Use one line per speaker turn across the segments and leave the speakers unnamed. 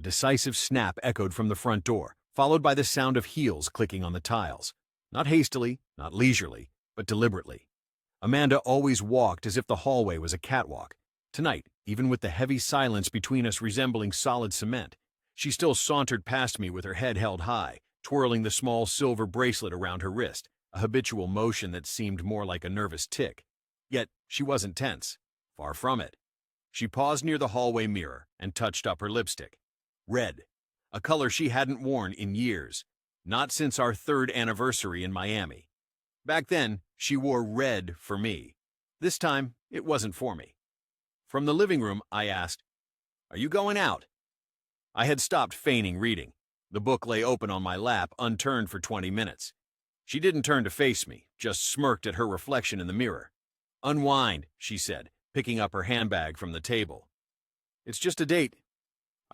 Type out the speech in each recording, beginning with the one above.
A decisive snap echoed from the front door, followed by the sound of heels clicking on the tiles. Not hastily, not leisurely, but deliberately. Amanda always walked as if the hallway was a catwalk. Tonight, even with the heavy silence between us resembling solid cement, she still sauntered past me with her head held high, twirling the small silver bracelet around her wrist, a habitual motion that seemed more like a nervous tic. Yet, she wasn't tense. Far from it. She paused near the hallway mirror and touched up her lipstick. Red, a color she hadn't worn in years, not since our 3rd anniversary in Miami. Back then, she wore red for me. This time, it wasn't for me. From the living room, I asked, "Are you going out?" I had stopped feigning reading. The book lay open on my lap, unturned for 20 minutes. She didn't turn to face me, just smirked at her reflection in the mirror. "Unwind," she said, picking up her handbag from the table. "It's just a date."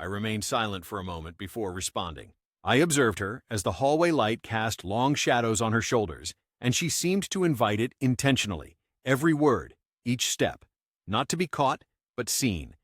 I remained silent for a moment before responding. I observed her as the hallway light cast long shadows on her shoulders, and she seemed to invite it intentionally, every word, each step, not to be caught, but seen.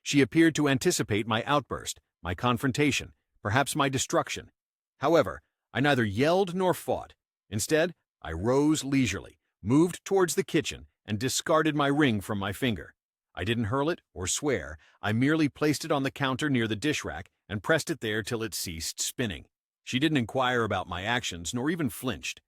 She appeared to anticipate my outburst, my confrontation, perhaps my destruction. However, I neither yelled nor fought. Instead, I rose leisurely, moved towards the kitchen, and discarded my ring from my finger. I didn't hurl it or swear. I merely placed it on the counter near the dish rack and pressed it there till it ceased spinning. She didn't inquire about my actions, nor even flinched.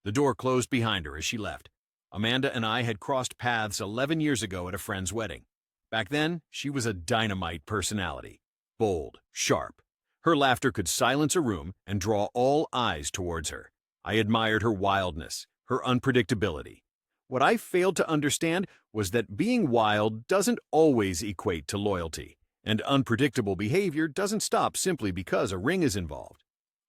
The door closed behind her as she left. Amanda and I had crossed paths 11 years ago at a friend's wedding. Back then, she was a dynamite personality. Bold, sharp. Her laughter could silence a room and draw all eyes towards her. I admired her wildness, her unpredictability. What I failed to understand was that being wild doesn't always equate to loyalty, and unpredictable behavior doesn't stop simply because a ring is involved.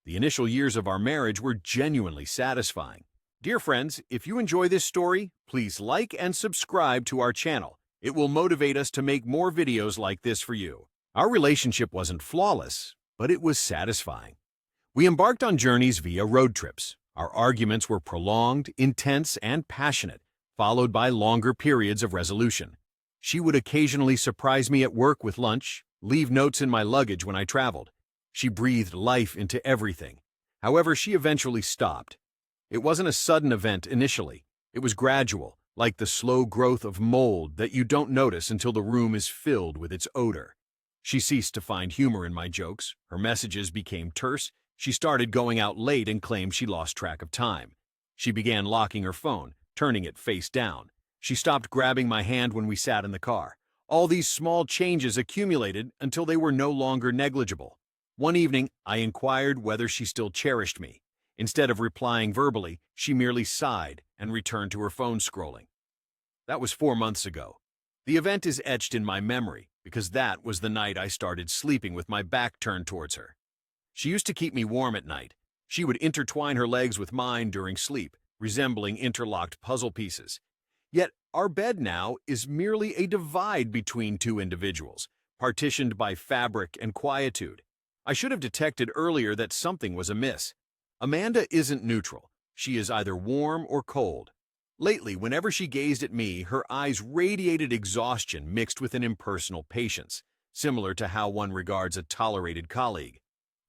The initial years of our marriage were genuinely satisfying. Dear friends, if you enjoy this story, please like and subscribe to our channel. It will motivate us to make more videos like this for you. Our relationship wasn't flawless, but it was satisfying. We embarked on journeys via road trips. Our arguments were prolonged, intense, and passionate, followed by longer periods of resolution. She would occasionally surprise me at work with lunch, leave notes in my luggage when I traveled. She breathed life into everything. However, she eventually stopped. It wasn't a sudden event initially. It was gradual, like the slow growth of mold that you don't notice until the room is filled with its odor. She ceased to find humor in my jokes. Her messages became terse. She started going out late and claimed she lost track of time. She began locking her phone, turning it face down. She stopped grabbing my hand when we sat in the car. All these small changes accumulated until they were no longer negligible. One evening, I inquired whether she still cherished me. Instead of replying verbally, she merely sighed and returned to her phone scrolling. That was 4 months ago. The event is etched in my memory because that was the night I started sleeping with my back turned towards her. She used to keep me warm at night. She would intertwine her legs with mine during sleep, resembling interlocked puzzle pieces. Yet our bed now is merely a divide between two individuals, partitioned by fabric and quietude. I should have detected earlier that something was amiss. Amanda isn't neutral. She is either warm or cold. Lately, whenever she gazed at me, her eyes radiated exhaustion mixed with an impersonal patience, similar to how one regards a tolerated colleague.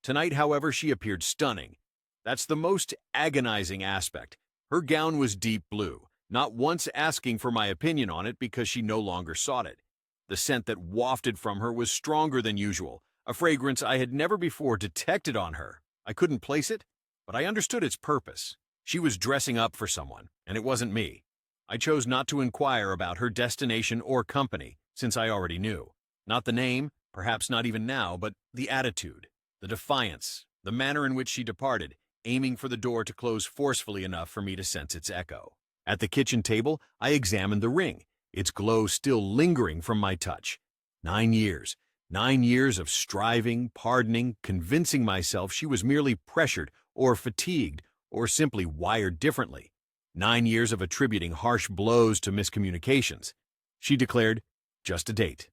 Tonight, however, she appeared stunning. That's the most agonizing aspect. Her gown was deep blue, not once asking for my opinion on it because she no longer sought it. The scent that wafted from her was stronger than usual, a fragrance I had never before detected on her. I couldn't place it, but I understood its purpose. She was dressing up for someone, and it wasn't me. I chose not to inquire about her destination or company, since I already knew. Not the name, perhaps not even now, but the attitude, the defiance, the manner in which she departed, aiming for the door to close forcefully enough for me to sense its echo. At the kitchen table, I examined the ring, its glow still lingering from my touch. 9 years. 9 years of striving, pardoning, convincing myself she was merely pressured or fatigued or simply wired differently. 9 years of attributing harsh blows to miscommunications. She declared, just a date.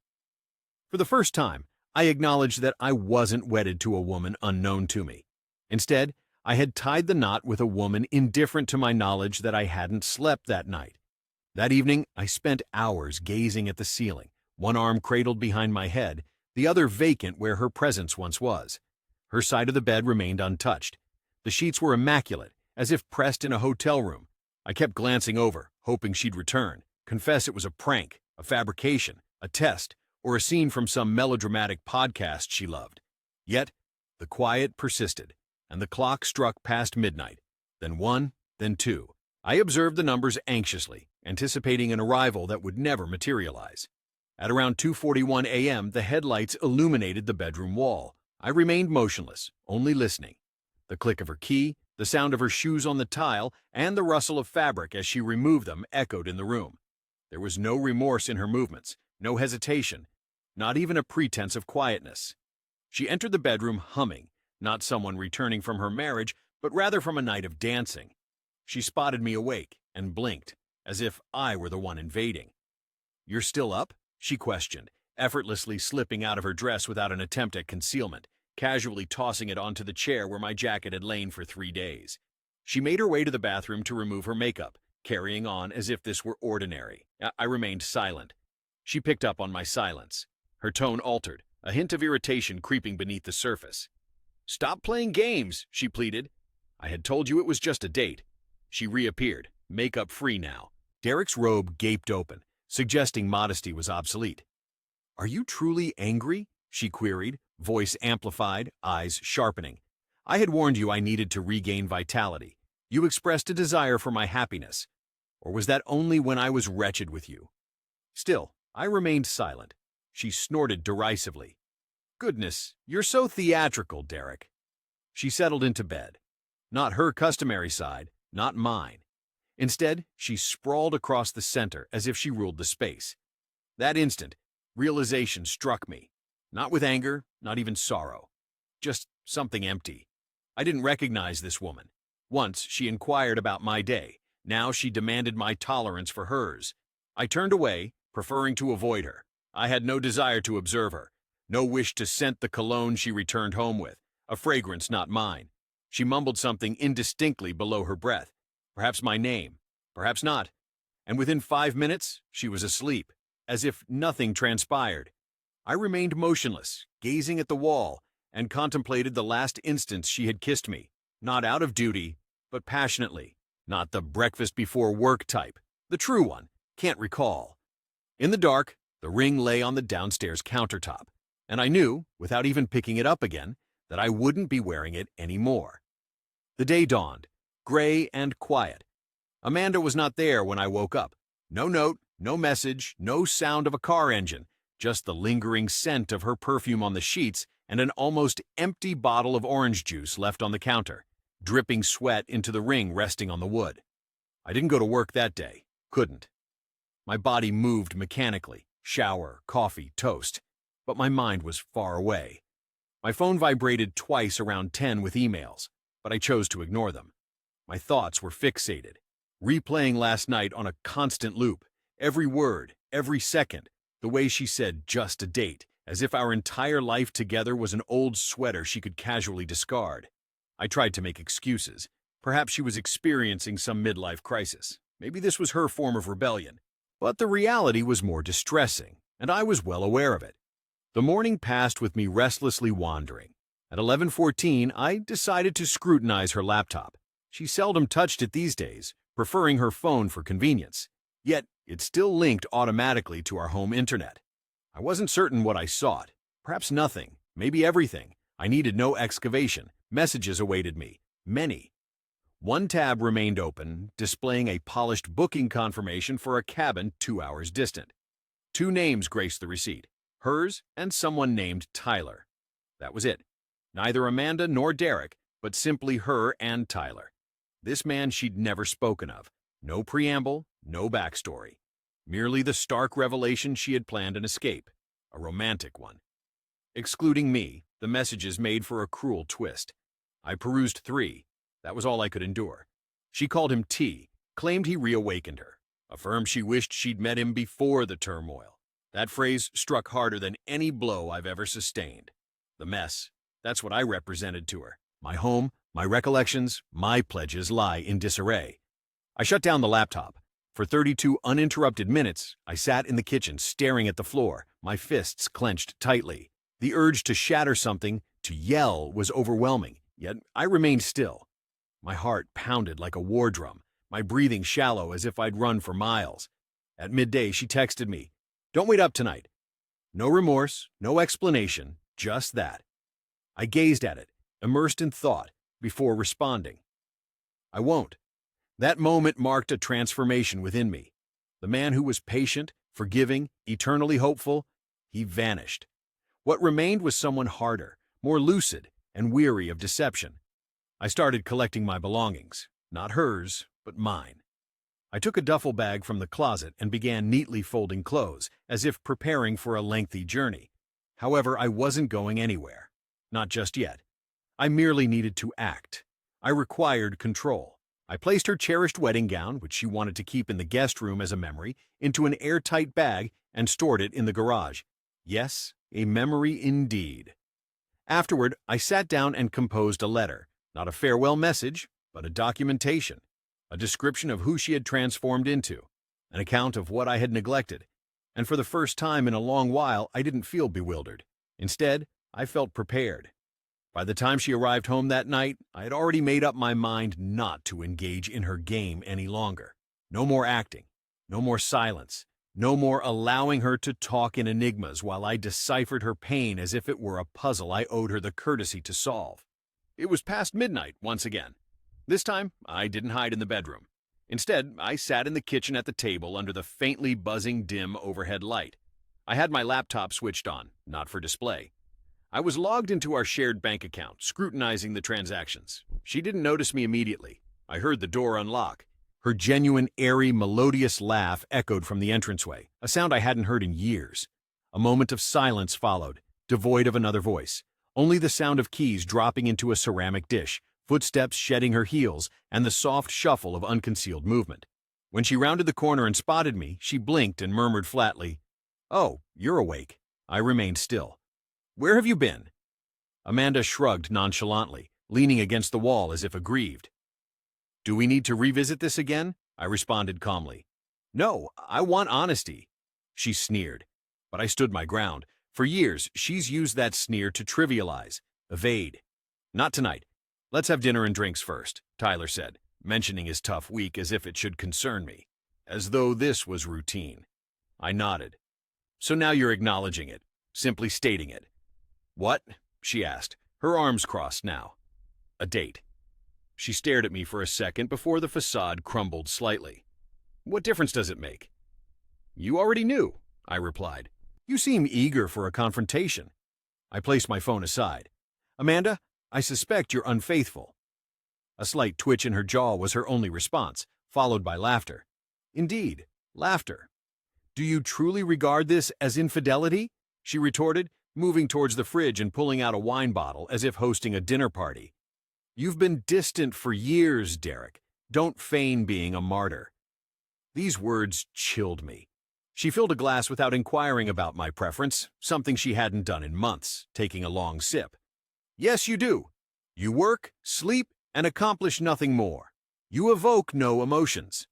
For the first time, I acknowledged that I wasn't wedded to a woman unknown to me. Instead, I had tied the knot with a woman indifferent to my knowledge that I hadn't slept that night. That evening, I spent hours gazing at the ceiling, one arm cradled behind my head, the other vacant where her presence once was. Her side of the bed remained untouched. The sheets were immaculate, as if pressed in a hotel room. I kept glancing over, hoping she'd return, confess it was a prank, a fabrication, a test, or a scene from some melodramatic podcast she loved. Yet, the quiet persisted, and the clock struck past midnight, then 1, then 2. I observed the numbers anxiously, anticipating an arrival that would never materialize. At around 2:41 a.m., the headlights illuminated the bedroom wall. I remained motionless, only listening. The click of her key, the sound of her shoes on the tile, and the rustle of fabric as she removed them echoed in the room. There was no remorse in her movements, no hesitation, not even a pretense of quietness. She entered the bedroom humming, not someone returning from her marriage, but rather from a night of dancing. She spotted me awake and blinked, as if I were the one invading. "You're still up?" she questioned, effortlessly slipping out of her dress without an attempt at concealment, casually tossing it onto the chair where my jacket had lain for 3 days. She made her way to the bathroom to remove her makeup, carrying on as if this were ordinary. I remained silent. She picked up on my silence. Her tone altered, a hint of irritation creeping beneath the surface. "Stop playing games," she pleaded. "I had told you it was just a date." She reappeared, makeup free now. Derek's robe gaped open, suggesting modesty was obsolete. "Are you truly angry?" she queried, voice amplified, eyes sharpening. "I had warned you I needed to regain vitality. You expressed a desire for my happiness. Or was that only when I was wretched with you?" Still, I remained silent. She snorted derisively. "Goodness, you're so theatrical, Derek." She settled into bed. Not her customary side, not mine. Instead, she sprawled across the center as if she ruled the space. That instant, realization struck me. Not with anger, not even sorrow. Just something empty. I didn't recognize this woman. Once, she inquired about my day. Now she demanded my tolerance for hers. I turned away, preferring to avoid her. I had no desire to observe her. No wish to scent the cologne she returned home with, a fragrance not mine. She mumbled something indistinctly below her breath. Perhaps my name, perhaps not. And within 5 minutes, she was asleep, as if nothing transpired. I remained motionless, gazing at the wall, and contemplated the last instance she had kissed me, not out of duty, but passionately. Not the breakfast before work type, the true one, can't recall. In the dark, the ring lay on the downstairs countertop, and I knew, without even picking it up again, that I wouldn't be wearing it anymore. The day dawned, gray and quiet. Amanda was not there when I woke up. No note, no message, no sound of a car engine, just the lingering scent of her perfume on the sheets and an almost empty bottle of orange juice left on the counter, dripping sweat into the ring resting on the wood. I didn't go to work that day. Couldn't. My body moved mechanically, shower, coffee, toast, but my mind was far away. My phone vibrated twice around 10 with emails, but I chose to ignore them. My thoughts were fixated, replaying last night on a constant loop, every word, every second, the way she said just a date, as if our entire life together was an old sweater she could casually discard. I tried to make excuses. Perhaps she was experiencing some midlife crisis. Maybe this was her form of rebellion. But the reality was more distressing, and I was well aware of it. The morning passed with me restlessly wandering. At 11:14, I decided to scrutinize her laptop. She seldom touched it these days, preferring her phone for convenience. Yet, it still linked automatically to our home internet. I wasn't certain what I sought. Perhaps nothing, maybe everything. I needed no excavation. Messages awaited me. Many. One tab remained open, displaying a polished booking confirmation for a cabin 2 hours distant. 2 names graced the receipt, hers and someone named Tyler. That was it. Neither Amanda nor Derek, but simply her and Tyler. This man she'd never spoken of. No preamble, no backstory. Merely the stark revelation she had planned an escape, a romantic one. Excluding me, the messages made for a cruel twist. I perused 3. That was all I could endure. She called him T, claimed he reawakened her, affirmed she wished she'd met him before the turmoil. That phrase struck harder than any blow I've ever sustained. The mess, that's what I represented to her. My home, my recollections, my pledges lie in disarray. I shut down the laptop. For 32 uninterrupted minutes, I sat in the kitchen staring at the floor, my fists clenched tightly. The urge to shatter something, to yell, was overwhelming, yet I remained still. My heart pounded like a war drum, my breathing shallow as if I'd run for miles. At midday, she texted me, "Don't wait up tonight." No remorse, no explanation, just that. I gazed at it, immersed in thought, before responding. "I won't." That moment marked a transformation within me. The man who was patient, forgiving, eternally hopeful, he vanished. What remained was someone harder, more lucid, and weary of deception. I started collecting my belongings, not hers, but mine. I took a duffel bag from the closet and began neatly folding clothes, as if preparing for a lengthy journey. However, I wasn't going anywhere. Not just yet. I merely needed to act. I required control. I placed her cherished wedding gown, which she wanted to keep in the guest room as a memory, into an airtight bag and stored it in the garage. Yes, a memory indeed. Afterward, I sat down and composed a letter. Not a farewell message, but a documentation. A description of who she had transformed into. An account of what I had neglected. And for the first time in a long while, I didn't feel bewildered. Instead, I felt prepared. By the time she arrived home that night, I had already made up my mind not to engage in her game any longer. No more acting. No more silence. No more allowing her to talk in enigmas while I deciphered her pain as if it were a puzzle I owed her the courtesy to solve. It was past midnight once again. This time, I didn't hide in the bedroom. Instead, I sat in the kitchen at the table under the faintly buzzing dim overhead light. I had my laptop switched on, not for display. I was logged into our shared bank account, scrutinizing the transactions. She didn't notice me immediately. I heard the door unlock. Her genuine, airy, melodious laugh echoed from the entranceway, a sound I hadn't heard in years. A moment of silence followed, devoid of another voice. Only the sound of keys dropping into a ceramic dish, footsteps shedding her heels, and the soft shuffle of unconcealed movement. When she rounded the corner and spotted me, she blinked and murmured flatly, "Oh, you're awake." I remained still. "Where have you been?" Amanda shrugged nonchalantly, leaning against the wall as if aggrieved. "Do we need to revisit this again?" I responded calmly. "No, I want honesty." She sneered, but I stood my ground. For years, she's used that sneer to trivialize, evade. "Not tonight. Let's have dinner and drinks first," Tyler said, mentioning his tough week as if it should concern me, as though this was routine. I nodded. "So now you're acknowledging it, simply stating it." "What?" she asked, her arms crossed now. "A date." She stared at me for a second before the facade crumbled slightly. "What difference does it make?" "You already knew," I replied. "You seem eager for a confrontation." I placed my phone aside. "Amanda, I suspect you're unfaithful." A slight twitch in her jaw was her only response, followed by laughter. Indeed, laughter. "Do you truly regard this as infidelity?" she retorted, moving towards the fridge and pulling out a wine bottle as if hosting a dinner party. "You've been distant for years, Derek. Don't feign being a martyr." These words chilled me. She filled a glass without inquiring about my preference, something she hadn't done in months, taking a long sip. "Yes, you do. You work, sleep, and accomplish nothing more. You evoke no emotions."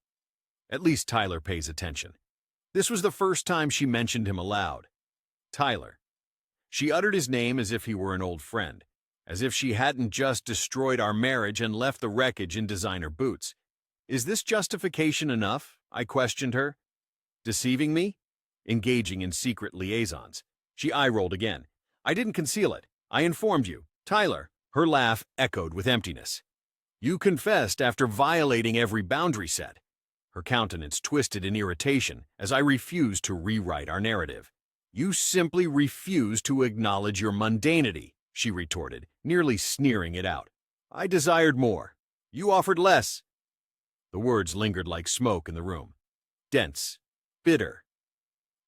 At least Tyler pays attention. This was the first time she mentioned him aloud. Tyler. She uttered his name as if he were an old friend, as if she hadn't just destroyed our marriage and left the wreckage in designer boots. "Is this justification enough?" I questioned her. "Deceiving me? Engaging in secret liaisons?" She eye-rolled again. "I didn't conceal it. I informed you. Tyler." Her laugh echoed with emptiness. "You confessed after violating every boundary set." Her countenance twisted in irritation as I refused to rewrite our narrative. "You simply refuse to acknowledge your mundanity," she retorted, nearly sneering it out. "I desired more. You offered less." The words lingered like smoke in the room. Dense. Bitter.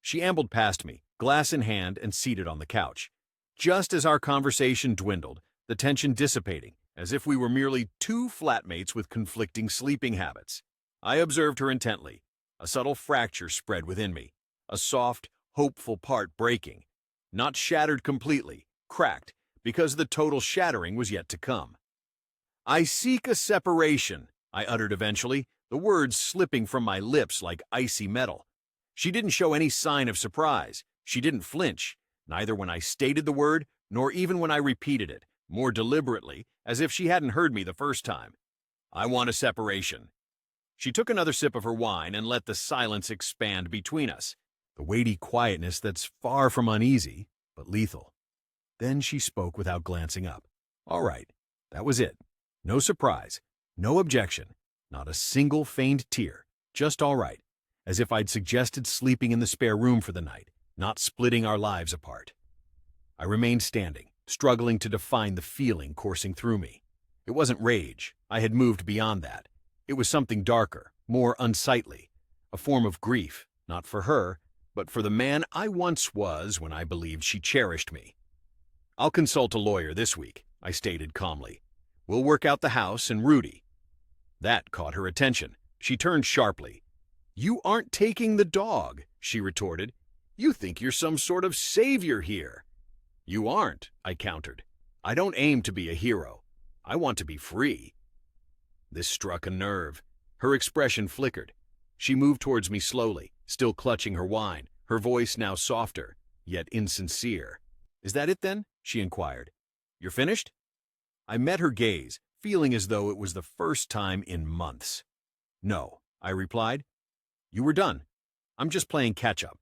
She ambled past me, glass in hand, and seated on the couch. Just as our conversation dwindled, the tension dissipating, as if we were merely two flatmates with conflicting sleeping habits. I observed her intently. A subtle fracture spread within me. A soft, hopeful part breaking. Not shattered completely, cracked, because the total shattering was yet to come. "I seek a separation," I uttered eventually, the words slipping from my lips like icy metal. She didn't show any sign of surprise. She didn't flinch. neither when I stated the word nor even when I repeated it, more deliberately, as if she hadn't heard me the first time. I want a separation. She took another sip of her wine and let the silence expand between us, the weighty quietness that's far from uneasy, but lethal. Then she spoke without glancing up. All right, that was it. No surprise, no objection, not a single feigned tear, just all right, as if I'd suggested sleeping in the spare room for the night, not splitting our lives apart. I remained standing, struggling to define the feeling coursing through me. It wasn't rage. I had moved beyond that. It was something darker, more unsightly, a form of grief, not for her, but for the man I once was when I believed she cherished me. I'll consult a lawyer this week, I stated calmly. We'll work out the house and Rudy. That caught her attention. She turned sharply. You aren't taking the dog, she retorted. You think you're some sort of savior here. You aren't, I countered. I don't aim to be a hero. I want to be free. This struck a nerve. Her expression flickered. She moved towards me slowly, still clutching her wine, her voice now softer, yet insincere. Is that it then? She inquired. You're finished? I met her gaze, feeling as though it was the first time in months. No, I replied. You were done. I'm just playing catch-up.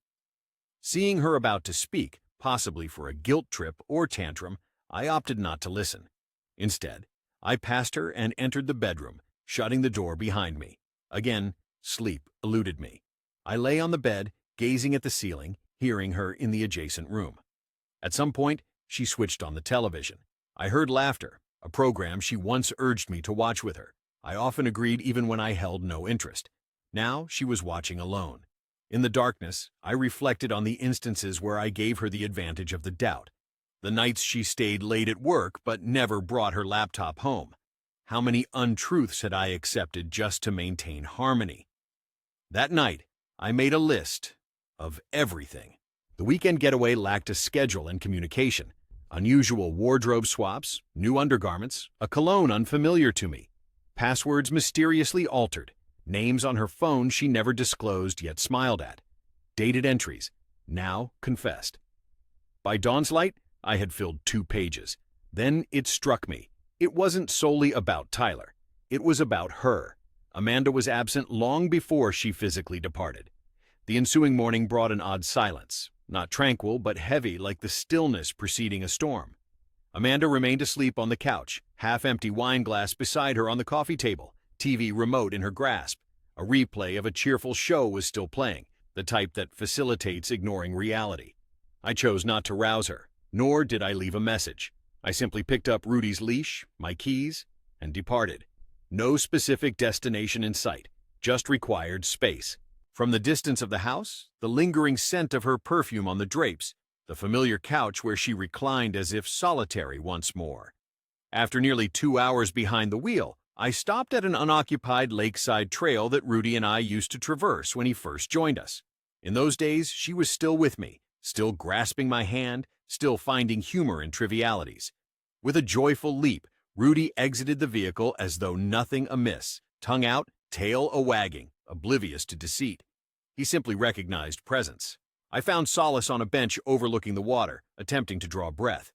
Seeing her about to speak, possibly for a guilt trip or tantrum, I opted not to listen. Instead, I passed her and entered the bedroom, shutting the door behind me. Again, sleep eluded me. I lay on the bed, gazing at the ceiling, hearing her in the adjacent room. At some point, she switched on the television. I heard laughter, a program she once urged me to watch with her. I often agreed even when I held no interest. Now she was watching alone. In the darkness, I reflected on the instances where I gave her the advantage of the doubt. The nights she stayed late at work but never brought her laptop home. How many untruths had I accepted just to maintain harmony? That night, I made a list of everything. The weekend getaway lacked a schedule and communication. Unusual wardrobe swaps, new undergarments, a cologne unfamiliar to me. Passwords mysteriously altered. Names on her phone she never disclosed yet smiled at. Dated entries, now confessed. By dawn's light, I had filled 2 pages. Then it struck me. It wasn't solely about Tyler. It was about her. Amanda was absent long before she physically departed. The ensuing morning brought an odd silence, not tranquil but heavy like the stillness preceding a storm. Amanda remained asleep on the couch, half-empty wine glass beside her on the coffee table, TV remote in her grasp. A replay of a cheerful show was still playing, the type that facilitates ignoring reality. I chose not to rouse her, nor did I leave a message. I simply picked up Rudy's leash, my keys, and departed. No specific destination in sight, just required space. From the distance of the house, the lingering scent of her perfume on the drapes, the familiar couch where she reclined as if solitary once more. After nearly 2 hours behind the wheel, I stopped at an unoccupied lakeside trail that Rudy and I used to traverse when he first joined us. In those days, she was still with me, still grasping my hand, still finding humor in trivialities. With a joyful leap, Rudy exited the vehicle as though nothing amiss, tongue out, tail a-wagging, oblivious to deceit. He simply recognized presence. I found solace on a bench overlooking the water, attempting to draw breath.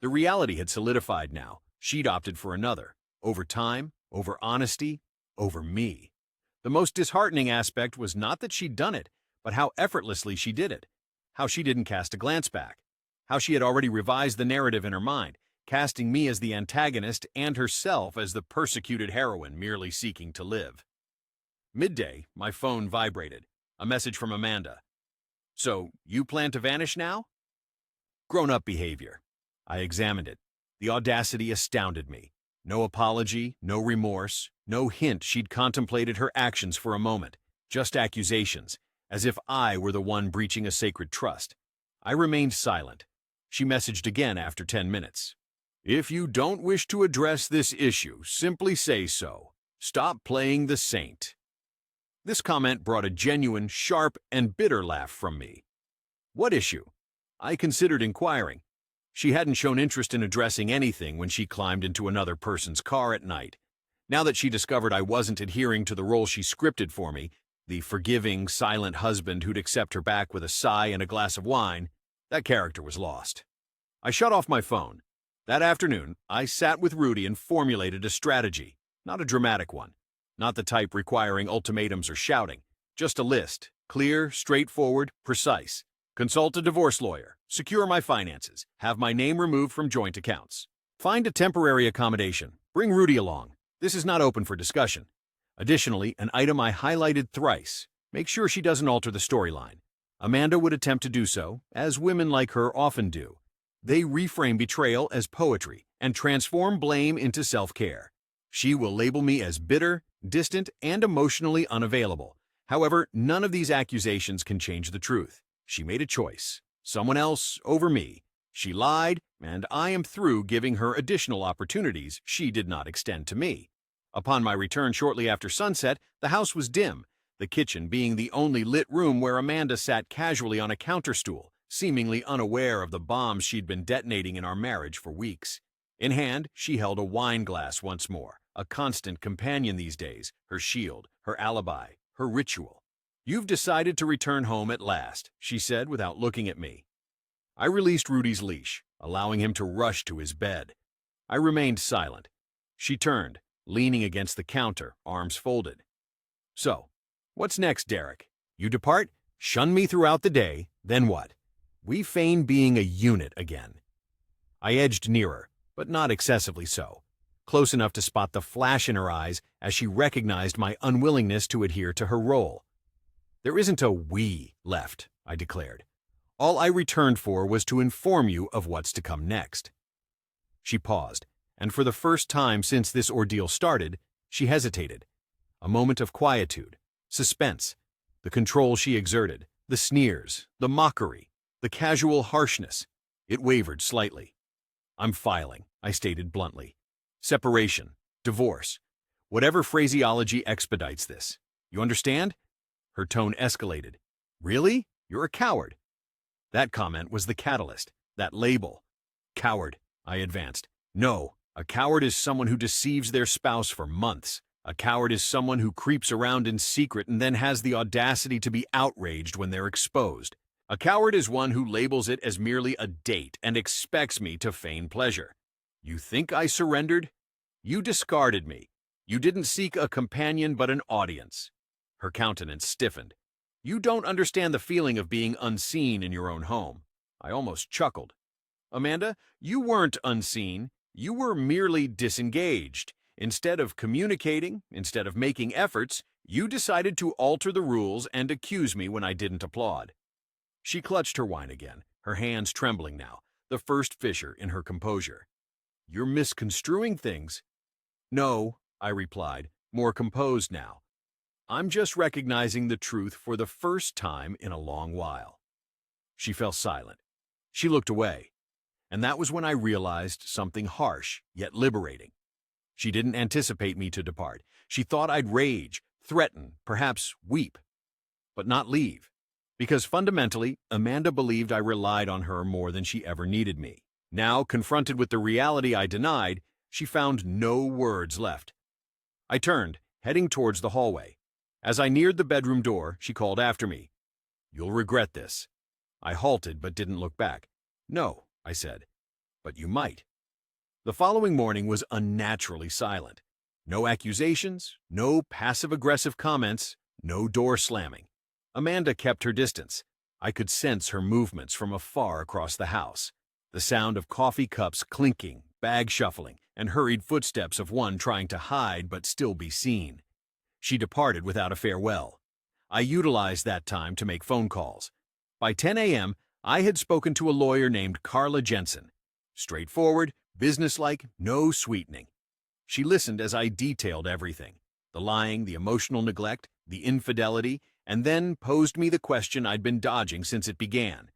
The reality had solidified now. She'd opted for another. Over time, over honesty, over me. The most disheartening aspect was not that she'd done it, but how effortlessly she did it. How she didn't cast a glance back. How she had already revised the narrative in her mind, casting me as the antagonist and herself as the persecuted heroine merely seeking to live. Midday, my phone vibrated. A message from Amanda. So, you plan to vanish now? Grown-up behavior. I examined it. The audacity astounded me. No apology, no remorse, no hint she'd contemplated her actions for a moment. Just accusations, as if I were the one breaching a sacred trust. I remained silent. She messaged again after 10 minutes. If you don't wish to address this issue, simply say so. Stop playing the saint. This comment brought a genuine, sharp, and bitter laugh from me. What issue? I considered inquiring. She hadn't shown interest in addressing anything when she climbed into another person's car at night. Now that she discovered I wasn't adhering to the role she scripted for me, the forgiving, silent husband who'd accept her back with a sigh and a glass of wine, That character was lost. I shut off my phone. That afternoon, I sat with Rudy and formulated a strategy. Not a dramatic one. Not the type requiring ultimatums or shouting. Just a list. Clear, straightforward, precise. Consult a divorce lawyer. Secure my finances. Have my name removed from joint accounts. Find a temporary accommodation. Bring Rudy along. This is not open for discussion. Additionally, an item I highlighted thrice. Make sure she doesn't alter the storyline. Amanda would attempt to do so, as women like her often do. They reframe betrayal as poetry and transform blame into self-care. She will label me as bitter, distant, and emotionally unavailable. However, none of these accusations can change the truth. She made a choice. Someone else over me. She lied, and I am through giving her additional opportunities she did not extend to me. Upon my return shortly after sunset, the house was dim, the kitchen being the only lit room where Amanda sat casually on a counter stool, seemingly unaware of the bombs she'd been detonating in our marriage for weeks. In hand, she held a wine glass once more, a constant companion these days, her shield, her alibi, her ritual. "You've decided to return home at last," she said without looking at me. I released Rudy's leash, allowing him to rush to his bed. I remained silent. She turned, leaning against the counter, arms folded. "So, what's next, Derek? You depart, shun me throughout the day, then what? We feign being a unit again." I edged nearer, but not excessively so, close enough to spot the flash in her eyes as she recognized my unwillingness to adhere to her role. "There isn't a we left," I declared. "All I returned for was to inform you of what's to come next." She paused, and for the first time since this ordeal started, she hesitated. A moment of quietude, suspense, the control she exerted, the sneers, the mockery, the casual harshness. It wavered slightly. "I'm filing," I stated bluntly. "Separation, divorce, whatever phraseology expedites this. You understand?" Her tone escalated. "Really? You're a coward." That comment was the catalyst, that label. "Coward," I advanced. "No, a coward is someone who deceives their spouse for months. A coward is someone who creeps around in secret and then has the audacity to be outraged when they're exposed. A coward is one who labels it as merely a date and expects me to feign pleasure. You think I surrendered? You discarded me. You didn't seek a companion but an audience." Her countenance stiffened. "You don't understand the feeling of being unseen in your own home." I almost chuckled. "Amanda, you weren't unseen. You were merely disengaged. Instead of communicating, instead of making efforts, you decided to alter the rules and accuse me when I didn't applaud." She clutched her wine again, her hands trembling now, the first fissure in her composure. "You're misconstruing things." "No," I replied, more composed now. "I'm just recognizing the truth for the first time in a long while." She fell silent. She looked away. And that was when I realized something harsh, yet liberating. She didn't anticipate me to depart. She thought I'd rage, threaten, perhaps weep, but not leave. Because fundamentally, Amanda believed I relied on her more than she ever needed me. Now, confronted with the reality I denied, she found no words left. I turned, heading towards the hallway. As I neared the bedroom door, she called after me. "You'll regret this." I halted but didn't look back. "No," I said, "but you might." The following morning was unnaturally silent. No accusations, no passive-aggressive comments, no door slamming. Amanda kept her distance. I could sense her movements from afar across the house. The sound of coffee cups clinking, bag shuffling, and hurried footsteps of one trying to hide but still be seen. She departed without a farewell. I utilized that time to make phone calls. By 10 a.m., I had spoken to a lawyer named Carla Jensen. Straightforward, businesslike, no sweetening. She listened as I detailed everything: the lying, the emotional neglect, the infidelity, and then posed me the question I'd been dodging since it began.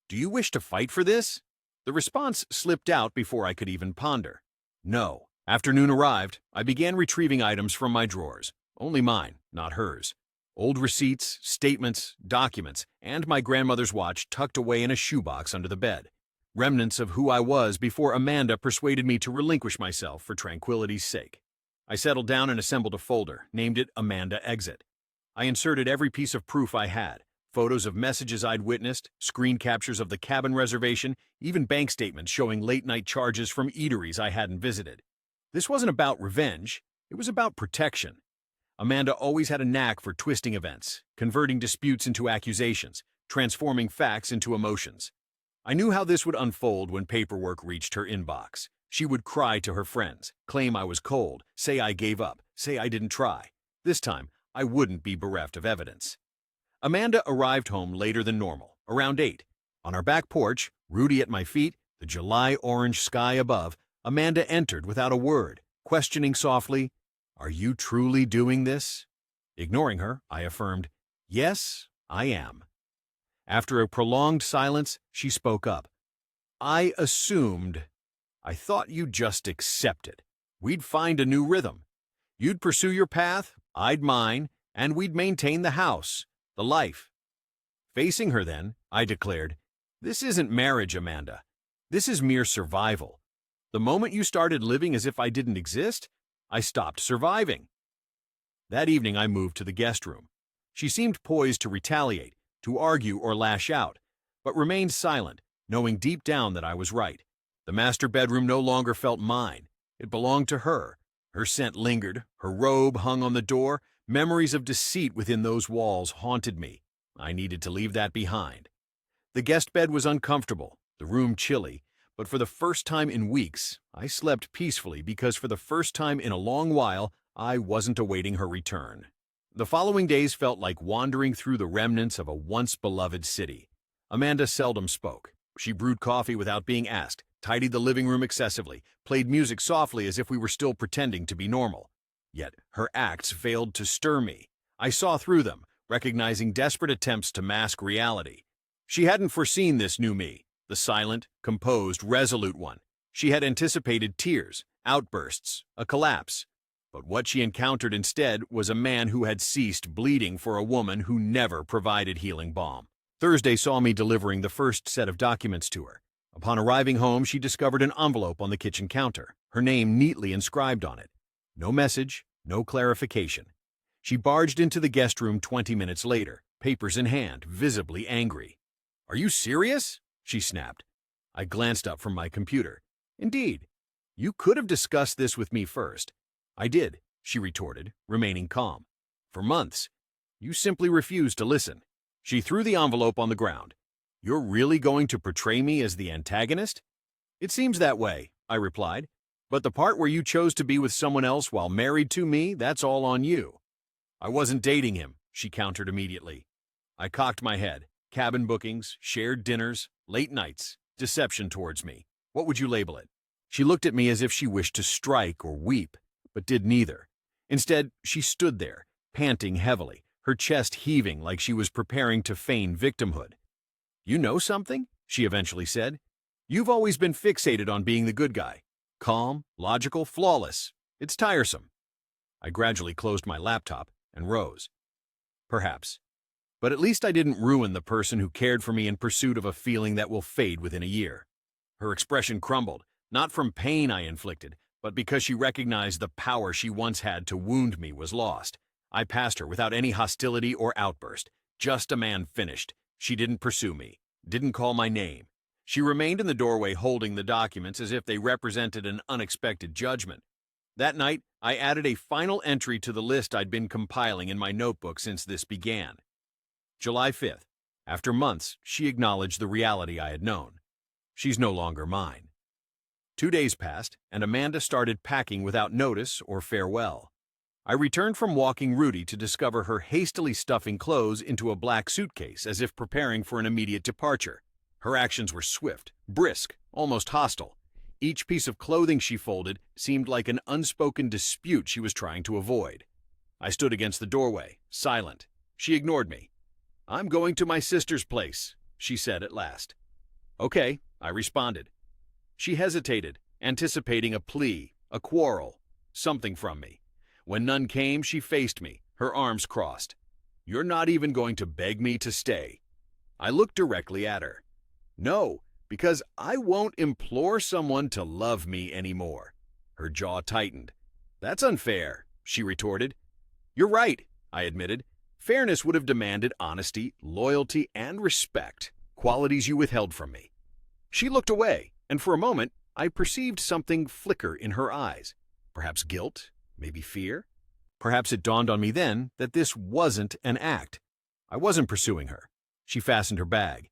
"Do you wish to fight for this?" The response slipped out before I could even ponder. No. Afternoon arrived. I began retrieving items from my drawers. Only mine, not hers. Old receipts, statements, documents, and my grandmother's watch tucked away in a shoebox under the bed. Remnants of who I was before Amanda persuaded me to relinquish myself for tranquility's sake. I settled down and assembled a folder, named it Amanda Exit. I inserted every piece of proof I had: photos of messages I'd witnessed, screen captures of the cabin reservation, even bank statements showing late-night charges from eateries I hadn't visited. This wasn't about revenge, it was about protection. Amanda always had a knack for twisting events, converting disputes into accusations, transforming facts into emotions. I knew how this would unfold when paperwork reached her inbox. She would cry to her friends, claim I was cold, say I gave up, say I didn't try. This time, I wouldn't be bereft of evidence. Amanda arrived home later than normal, around 8. On our back porch, Rudy at my feet, the July orange sky above, Amanda entered without a word, questioning softly, "Are you truly doing this?" Ignoring her, I affirmed, "Yes, I am." After a prolonged silence, she spoke up. "I assumed. I thought you'd just accept it. We'd find a new rhythm. You'd pursue your path, I'd mine, and we'd maintain the house, the life." Facing her then, I declared, "This isn't marriage, Amanda. This is mere survival. The moment you started living as if I didn't exist, I stopped surviving." That evening I moved to the guest room. She seemed poised to retaliate, to argue or lash out, but remained silent, knowing deep down that I was right. The master bedroom no longer felt mine. It belonged to her. Her scent lingered, her robe hung on the door, memories of deceit within those walls haunted me. I needed to leave that behind. The guest bed was uncomfortable, the room chilly, but for the first time in weeks, I slept peacefully because for the first time in a long while, I wasn't awaiting her return. The following days felt like wandering through the remnants of a once-beloved city. Amanda seldom spoke. She brewed coffee without being asked, tidied the living room excessively, played music softly as if we were still pretending to be normal. Yet her acts failed to stir me. I saw through them, recognizing desperate attempts to mask reality. She hadn't foreseen this new me, the silent, composed, resolute one. She had anticipated tears, outbursts, a collapse. But what she encountered instead was a man who had ceased bleeding for a woman who never provided healing balm. Thursday saw me delivering the first set of documents to her. Upon arriving home, she discovered an envelope on the kitchen counter, her name neatly inscribed on it. No message, no clarification. She barged into the guest room 20 minutes later, papers in hand, visibly angry. "Are you serious?" she snapped. I glanced up from my computer. "Indeed. You could have discussed this with me first." "I did," she retorted, remaining calm. "For months. You simply refused to listen." She threw the envelope on the ground. "You're really going to portray me as the antagonist?" "It seems that way," I replied. "But the part where you chose to be with someone else while married to me, that's all on you." "I wasn't dating him," she countered immediately. I cocked my head. Cabin bookings, shared dinners, late nights, deception towards me. What would you label it? She looked at me as if she wished to strike or weep, but did neither. Instead, she stood there, panting heavily, her chest heaving like she was preparing to feign victimhood. "You know something?" she eventually said. "You've always been fixated on being the good guy. Calm, logical, flawless. It's tiresome." I gradually closed my laptop and rose. Perhaps. But at least I didn't ruin the person who cared for me in pursuit of a feeling that will fade within a year. Her expression crumbled, not from pain I inflicted, but because she recognized the power she once had to wound me was lost. I passed her without any hostility or outburst. Just a man finished. She didn't pursue me, didn't call my name. She remained in the doorway holding the documents as if they represented an unexpected judgment. That night, I added a final entry to the list I'd been compiling in my notebook since this began. July 5th. After months, she acknowledged the reality I had known. She's no longer mine. 2 days passed, and Amanda started packing without notice or farewell. I returned from walking Rudy to discover her hastily stuffing clothes into a black suitcase as if preparing for an immediate departure. Her actions were swift, brisk, almost hostile. Each piece of clothing she folded seemed like an unspoken dispute she was trying to avoid. I stood against the doorway, silent. She ignored me. "I'm going to my sister's place," she said at last. "Okay," I responded. She hesitated, anticipating a plea, a quarrel, something from me. When none came, she faced me, her arms crossed. "You're not even going to beg me to stay." I looked directly at her. "No, because I won't implore someone to love me anymore." Her jaw tightened. "That's unfair," she retorted. "You're right," I admitted. Fairness would have demanded honesty, loyalty, and respect, qualities you withheld from me. She looked away, and for a moment, I perceived something flicker in her eyes. Perhaps guilt, maybe fear. Perhaps it dawned on me then that this wasn't an act. I wasn't pursuing her. She fastened her bag.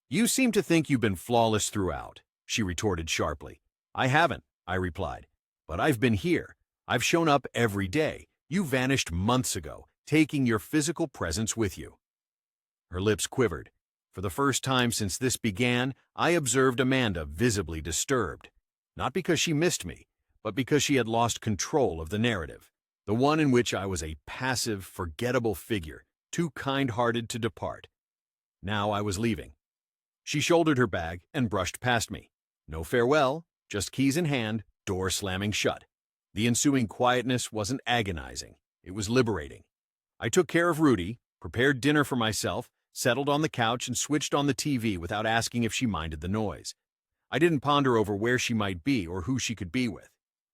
"You seem to think you've been flawless throughout," she retorted sharply. "I haven't," I replied. "But I've been here. I've shown up every day. You vanished months ago, taking your physical presence with you." Her lips quivered. For the first time since this began, I observed Amanda visibly disturbed. Not because she missed me, but because she had lost control of the narrative, the one in which I was a passive, forgettable figure, too kind-hearted to depart. Now I was leaving. She shouldered her bag and brushed past me. No farewell, just keys in hand, door slamming shut. The ensuing quietness wasn't agonizing. It was liberating. I took care of Rudy, prepared dinner for myself, settled on the couch, and switched on the TV without asking if she minded the noise. I didn't ponder over where she might be or who she could be with.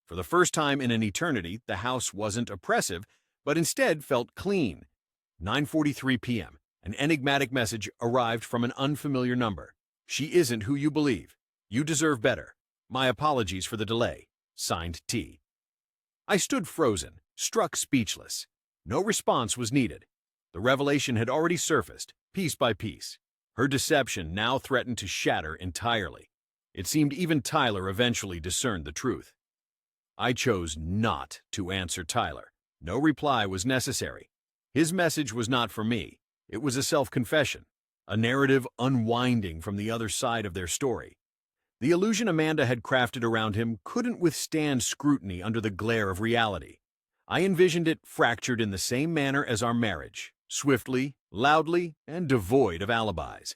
For the first time in an eternity, the house wasn't oppressive, but instead felt clean. 9:43 p.m. An enigmatic message arrived from an unfamiliar number. "She isn't who you believe. You deserve better. My apologies for the delay. Signed, T." I stood frozen, struck speechless. No response was needed. The revelation had already surfaced, piece by piece. Her deception now threatened to shatter entirely. It seemed even Tyler eventually discerned the truth. I chose not to answer Tyler. No reply was necessary. His message was not for me. It was a self-confession, a narrative unwinding from the other side of their story. The illusion Amanda had crafted around him couldn't withstand scrutiny under the glare of reality. I envisioned it fractured in the same manner as our marriage, swiftly, loudly, and devoid of alibis.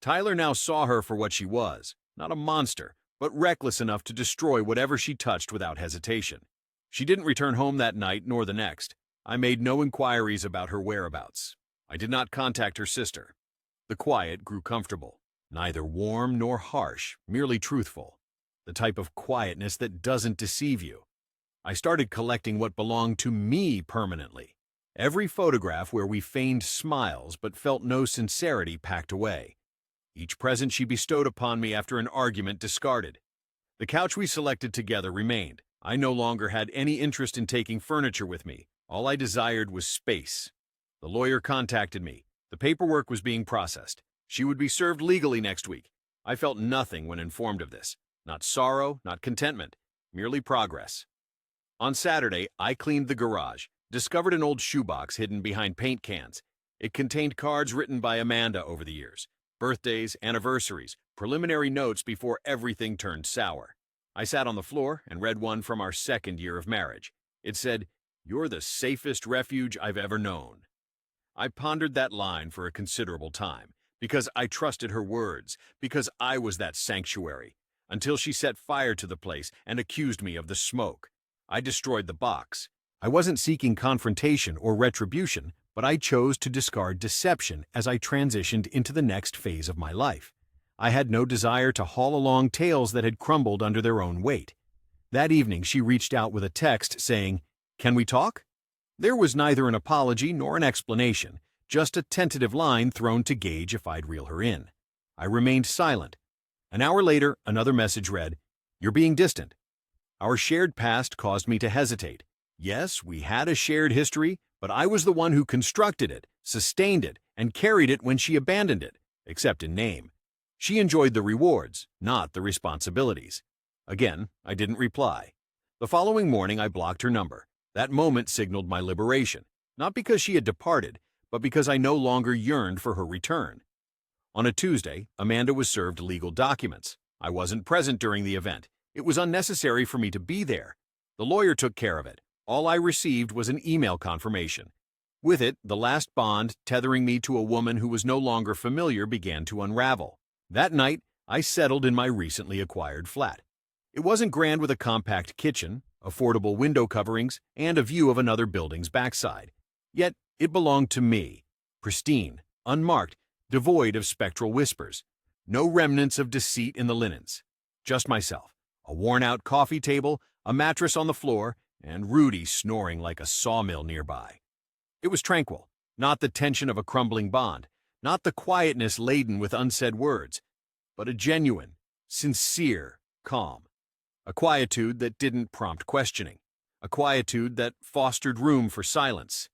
Tyler now saw her for what she was, not a monster, but reckless enough to destroy whatever she touched without hesitation. She didn't return home that night nor the next. I made no inquiries about her whereabouts. I did not contact her sister. The quiet grew comfortable, neither warm nor harsh, merely truthful. The type of quietness that doesn't deceive you. I started collecting what belonged to me permanently. Every photograph where we feigned smiles but felt no sincerity packed away. Each present she bestowed upon me after an argument discarded. The couch we selected together remained. I no longer had any interest in taking furniture with me. All I desired was space. The lawyer contacted me. The paperwork was being processed. She would be served legally next week. I felt nothing when informed of this. Not sorrow, not contentment, merely progress. On Saturday, I cleaned the garage, discovered an old shoebox hidden behind paint cans. It contained cards written by Amanda over the years, birthdays, anniversaries, preliminary notes before everything turned sour. I sat on the floor and read one from our second year of marriage. It said, "You're the safest refuge I've ever known." I pondered that line for a considerable time, because I trusted her words, because I was that sanctuary, until she set fire to the place and accused me of the smoke. I destroyed the box. I wasn't seeking confrontation or retribution, but I chose to discard deception as I transitioned into the next phase of my life. I had no desire to haul along tales that had crumbled under their own weight. That evening, she reached out with a text saying, "Can we talk?" There was neither an apology nor an explanation, just a tentative line thrown to gauge if I'd reel her in. I remained silent. An hour later, another message read, "You're being distant." Our shared past caused me to hesitate. Yes, we had a shared history, but I was the one who constructed it, sustained it, and carried it when she abandoned it, except in name. She enjoyed the rewards, not the responsibilities. Again, I didn't reply. The following morning, I blocked her number. That moment signaled my liberation, not because she had departed, but because I no longer yearned for her return. On a Tuesday, Amanda was served legal documents. I wasn't present during the event. It was unnecessary for me to be there. The lawyer took care of it. All I received was an email confirmation. With it, the last bond tethering me to a woman who was no longer familiar began to unravel. That night, I settled in my recently acquired flat. It wasn't grand with a compact kitchen, affordable window coverings, and a view of another building's backside. Yet, it belonged to me, pristine, unmarked, devoid of spectral whispers. No remnants of deceit in the linens. Just myself, a worn-out coffee table, a mattress on the floor, and Rudy snoring like a sawmill nearby. It was tranquil, Not the tension of a crumbling bond, not the quietness laden with unsaid words, but a genuine, sincere calm. A quietude that didn't prompt questioning. A quietude that fostered room for silence.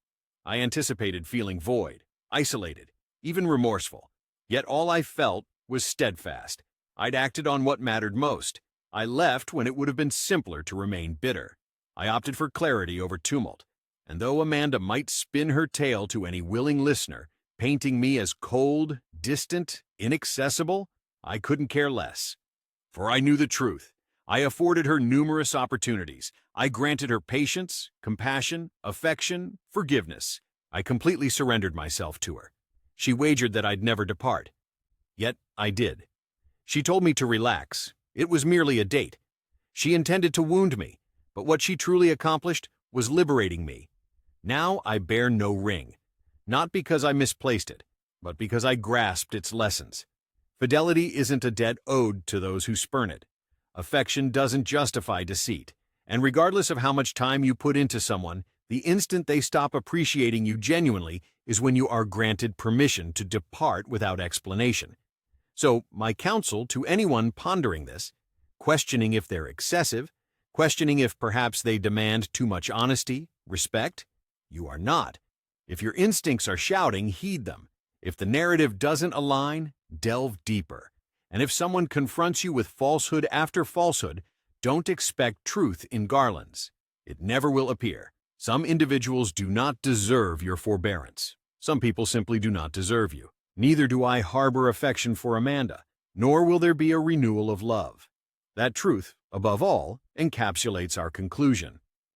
I anticipated feeling void, isolated, even remorseful. Yet all I felt was steadfast. I'd acted on what mattered most. I left when it would have been simpler to remain bitter. I opted for clarity over tumult. And though Amanda might spin her tale to any willing listener, painting me as cold, distant, inaccessible, I couldn't care less. For I knew the truth. I afforded her numerous opportunities. I granted her patience, compassion, affection, forgiveness. I completely surrendered myself to her. She wagered that I'd never depart. Yet I did. She told me to relax. It was merely a date. She intended to wound me, but what she truly accomplished was liberating me. Now I bear no ring, not because I misplaced it, but because I grasped its lessons. Fidelity isn't a debt owed to those who spurn it. Affection doesn't justify deceit, and regardless of how much time you put into someone, the instant they stop appreciating you genuinely is when you are granted permission to depart without explanation. So, my counsel to anyone pondering this, questioning if they're excessive, questioning if perhaps they demand too much honesty, respect, you are not. If your instincts are shouting, heed them. If the narrative doesn't align, delve deeper. And if someone confronts you with falsehood after falsehood, don't expect truth in garlands. It never will appear. Some individuals do not deserve your forbearance. Some people simply do not deserve you. Neither do I harbor affection for Amanda, nor will there be a renewal of love. That truth, above all, encapsulates our conclusion.